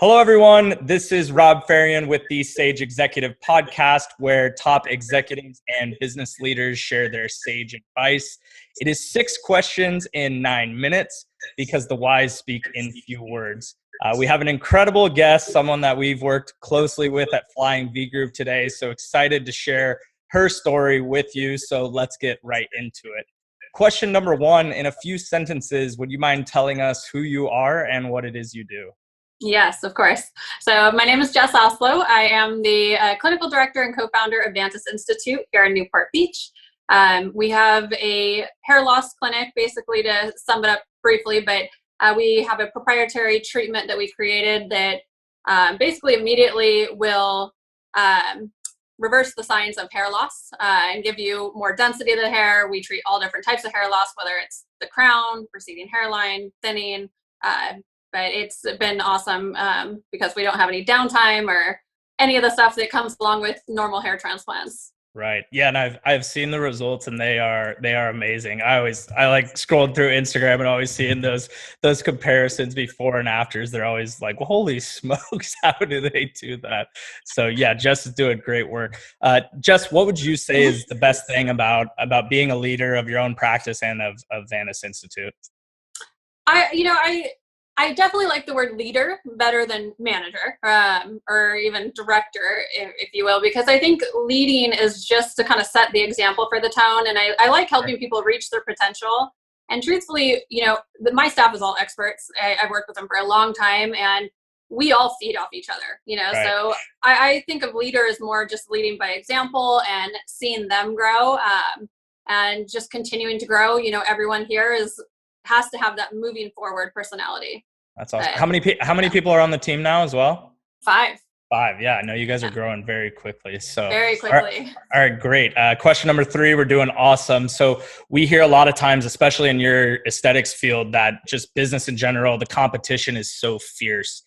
Hello, everyone. This is Robb Fahrion with the Sage Executive Podcast, where top executives and business leaders share their sage advice. It is 6 questions in 9 minutes because the wise speak in few words. We have an incredible guest, someone that we've worked closely with at Flying V Group today. So excited to share her story with you. So let's get right into it. Question number 1, in a few sentences, would you mind telling us who you are and what it is you do? Yes, of course. So my name is Jess Oslo. I am the clinical director and co-founder of Vantis Institute here in Newport Beach. We have a hair loss clinic, basically, to sum it up briefly, but we have a proprietary treatment that we created that basically immediately will reverse the signs of hair loss and give you more density of the hair. We treat all different types of hair loss, whether it's the crown, receding hairline, thinning, but it's been awesome because we don't have any downtime or any of the stuff that comes along with normal hair transplants. Right. Yeah, and I've seen the results, and they are amazing. I like scrolling through Instagram and always seeing those comparisons before and afters. They're always like, well, holy smokes, how do they do that? So yeah, Jess is doing great work. Jess, what would you say is the best thing about being a leader of your own practice and of Vantis Institute? I definitely like the word leader better than manager or even director, if you will, because I think leading is just to kind of set the example for the tone. And I like helping people reach their potential. And truthfully, my staff is all experts. I've worked with them for a long time, and we all feed off each other, Right. So I think of leader as more just leading by example and seeing them grow and just continuing to grow. Everyone here has to have that moving forward personality. That's awesome. How many people are on the team now as well? 5. 5. Yeah, I know you guys are growing very quickly. So very quickly. All right, great. Question number 3, we're doing awesome. So we hear a lot of times, especially in your aesthetics field, that just business in general, the competition is so fierce.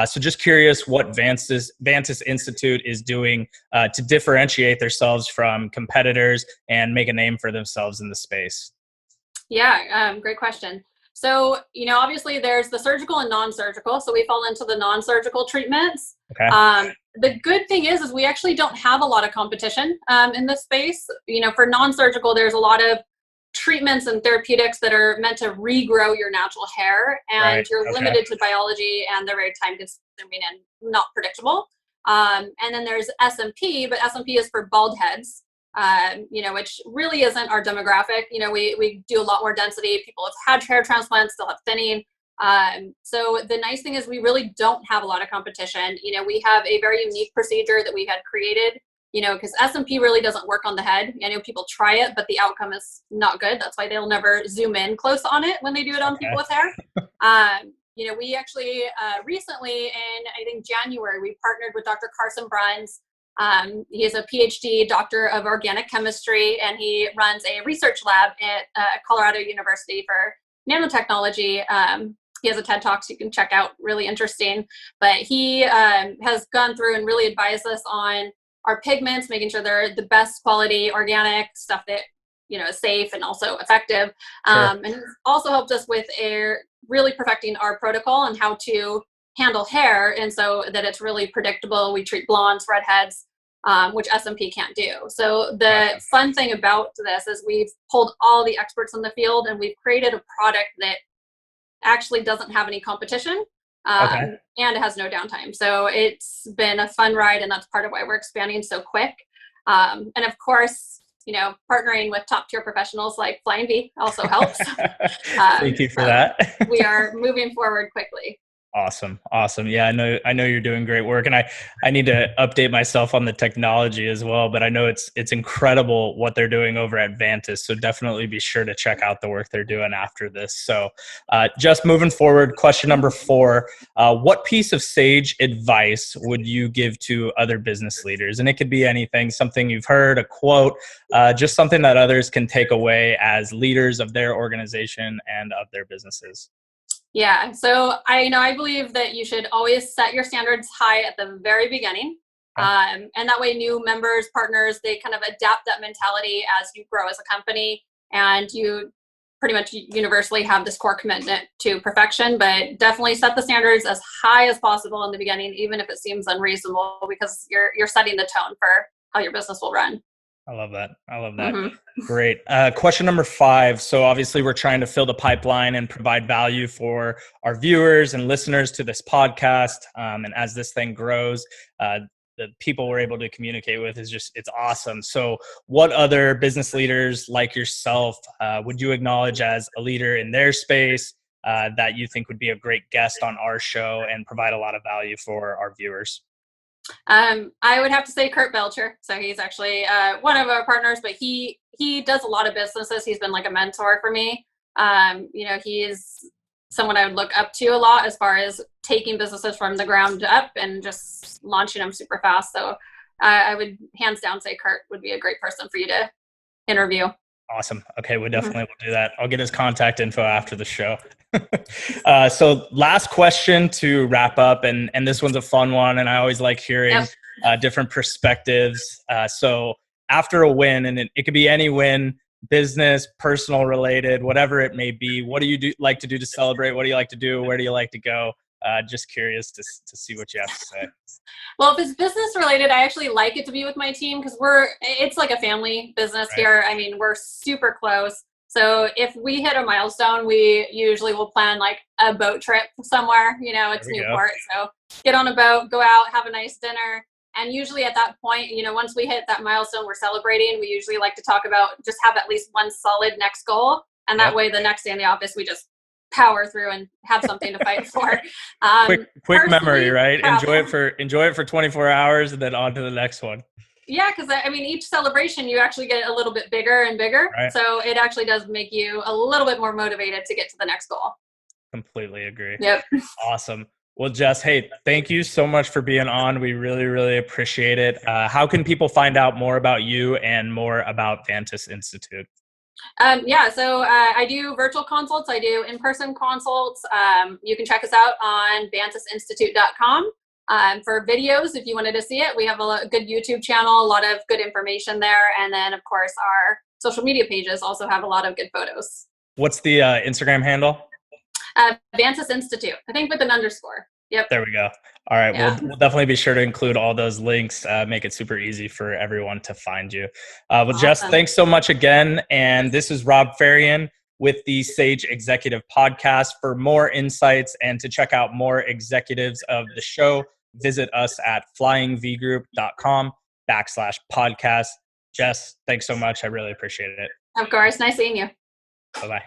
So just curious what Vantis Institute is doing to differentiate themselves from competitors and make a name for themselves in the space. Yeah, great question. So, obviously there's the surgical and non-surgical. So we fall into the non-surgical treatments. Okay. The good thing is we actually don't have a lot of competition in this space. For non-surgical, there's a lot of treatments and therapeutics that are meant to regrow your natural hair, and Right. You're limited to biology, and they're very time consuming and not predictable. And then there's SMP, but SMP is for bald heads. Which really isn't our demographic. We do a lot more density. People have had hair transplants, still have thinning. So the nice thing is we really don't have a lot of competition. We have a very unique procedure that we had created, because SMP really doesn't work on the head. I know people try it, but the outcome is not good. That's why they'll never zoom in close on it when they do it on people with hair. We actually recently in, I think, January, we partnered with Dr. Carson Bruns. He is a PhD doctor of organic chemistry, and he runs a research lab at Colorado University for nanotechnology. He has a TED Talk, so you can check out, really interesting. But he has gone through and really advised us on our pigments, making sure they're the best quality organic stuff that is safe and also effective. Sure. And he's also helped us with really perfecting our protocol and how to handle hair, and so that it's really predictable. We treat blondes, redheads, which SMP can't do. So the fun thing about this is we've pulled all the experts in the field, and we've created a product that actually doesn't have any competition, and it has no downtime. So it's been a fun ride, and that's part of why we're expanding so quick. And of course, partnering with top tier professionals like Flying V also helps. Thank you for that. We are moving forward quickly. Awesome. Yeah, I know you're doing great work, and I need to update myself on the technology as well, but I know it's incredible what they're doing over at Vantis. So definitely be sure to check out the work they're doing after this. So just moving forward, question number 4, what piece of sage advice would you give to other business leaders? And it could be anything, something you've heard, a quote, just something that others can take away as leaders of their organization and of their businesses. Yeah, so I believe that you should always set your standards high at the very beginning. And that way new members, partners, they kind of adapt that mentality as you grow as a company, and you pretty much universally have this core commitment to perfection, but definitely set the standards as high as possible in the beginning, even if it seems unreasonable, because you're setting the tone for how your business will run. I love that. Great. Question number 5. So obviously we're trying to fill the pipeline and provide value for our viewers and listeners to this podcast. And as this thing grows, the people we're able to communicate with it's awesome. So what other business leaders like yourself would you acknowledge as a leader in their space that you think would be a great guest on our show and provide a lot of value for our viewers? I would have to say Kurt Belcher. So he's actually one of our partners, but he does a lot of businesses. He's been like a mentor for me. He's someone I would look up to a lot as far as taking businesses from the ground up and just launching them super fast. So I would hands down say Kurt would be a great person for you to interview. Awesome. Okay, we definitely will do that. I'll get his contact info after the show. So last question to wrap up, and this one's a fun one, and I always like hearing different perspectives. So after a win, and it could be any win, business, personal related, whatever it may be, what do you like to do to celebrate? What do you like to do? Where do you like to go? Just curious to see what you have to say. Well, if it's business related, I actually like it to be with my team because it's like a family business here. I mean, we're super close. So if we hit a milestone, we usually will plan like a boat trip somewhere, it's Newport. So get on a boat, go out, have a nice dinner. And usually at that point, once we hit that milestone we're celebrating, we usually like to talk about just have at least one solid next goal. And that way the next day in the office, we just power through and have something to fight for. Quick memory, right? Enjoy it for 24 hours and then on to the next one. Yeah, because each celebration you actually get a little bit bigger and bigger. Right. So it actually does make you a little bit more motivated to get to the next goal. Completely agree. Yep. Awesome. Well, Jess, hey, thank you so much for being on. We really, really appreciate it. How can people find out more about you and more about Vantis Institute? So I do virtual consults. I do in-person consults. You can check us out on vantisinstitute.com. For videos, if you wanted to see it, we have a good YouTube channel, a lot of good information there. And then, of course, our social media pages also have a lot of good photos. What's the Instagram handle? Vantis Institute, I think with an underscore. Yep. There we go. All right. Yeah. We'll definitely be sure to include all those links, make it super easy for everyone to find you. Awesome. Jess, thanks so much again. And this is Robb Fahrion with the Sage Executive Podcast. For more insights and to check out more executives of the show, visit us at flyingvgroup.com/podcast. Jess, thanks so much. I really appreciate it. Of course. Nice seeing you. Bye-bye.